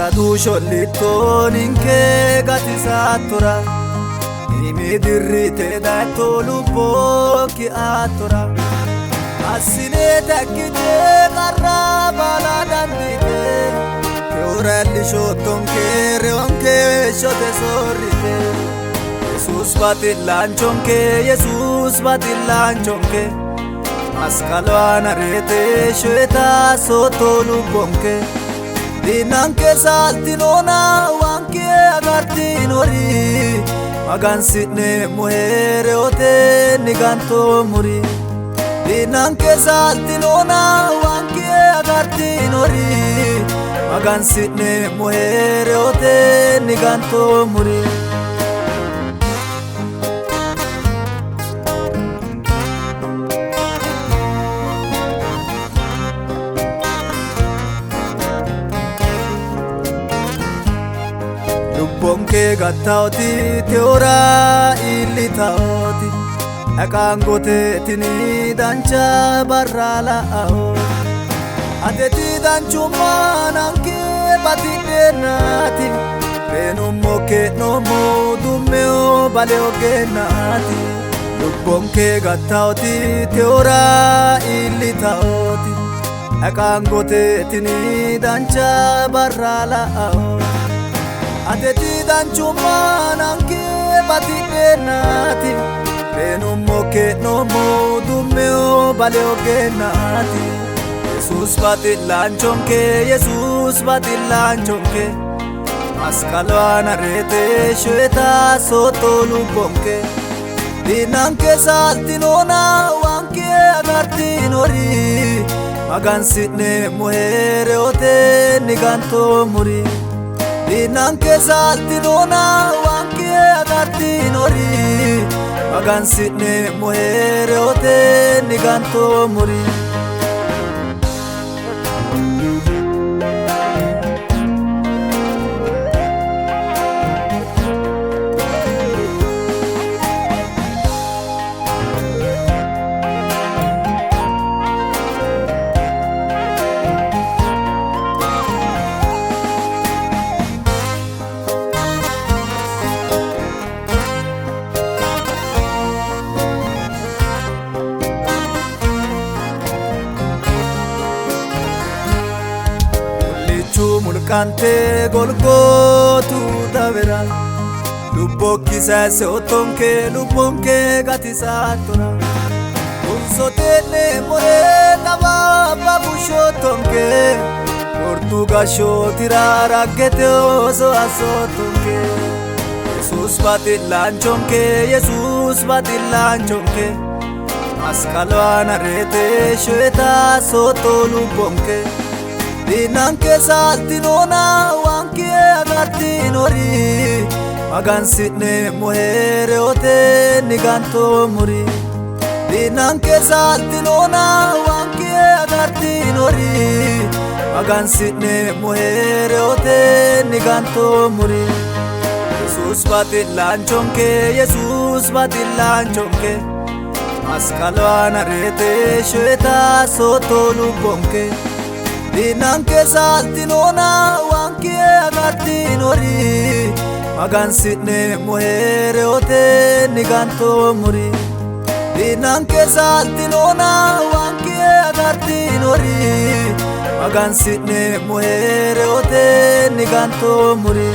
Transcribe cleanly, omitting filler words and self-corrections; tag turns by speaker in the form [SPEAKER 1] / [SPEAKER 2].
[SPEAKER 1] Aradu shollittoon kee gatisaa tura Imi dirrite daetto lubbooki attura Assinee takkite qarra bala dandite Keurelli shotton kee reon kee shote sorrite Yesus batillanchon kee Yesus batillanchon kee Maskalwana rete shweta soto lubbon kee Dinanke saltinona wanke agartinori Magan sitne muhere ote niganto muri Dinanke saltinona wanke agartinori Magan sitne muhere ote niganto muri Bonke gattaoti teora illi taoti Akangote tini dancha barrala ao Ateti danchuma nanke batidennati Benummo ke nomo dummeo baleo gennati Bonke gattaoti teora illi taoti Akangote tini dancha barrala ao Ateti danchuma nanke batidennati Benummo ke nomo dummeo baleo gennati Yesus batillanchon kee Yesus batillanchon kee Maskalwana rete shweta soto lubbon kee Dinanke saltinona wanke agartinori Magan sitne muhere ote niganto muri Dinanke saltinona wanke agartinori Magan sitne muhere ote niganto muri Mulkante golgotu davera Lubbokki sese otonke lubbonke gatisatora Unsotene more tababa bushotonke Portugasho tirara gete oso asotonke Yesus batillanchonke Yesus batillanchonke Maskalwana rete shweta soto lubbonke Dinanke saltinona wanke agartinori Magan sitne muhere ote niganto muri Dinanke saltinona wanke agartinori Magan sitne muhere ote niganto muri Yesus batillanchon kee Yesus batillanchon kee Maskalwana rete shweta soto lubbon kee Dinanke saltinona wanke agartinori Magan sitne muhere ote niganto muri Dinanke saltinona wanke agartinori Magan sitne muhere ote niganto muri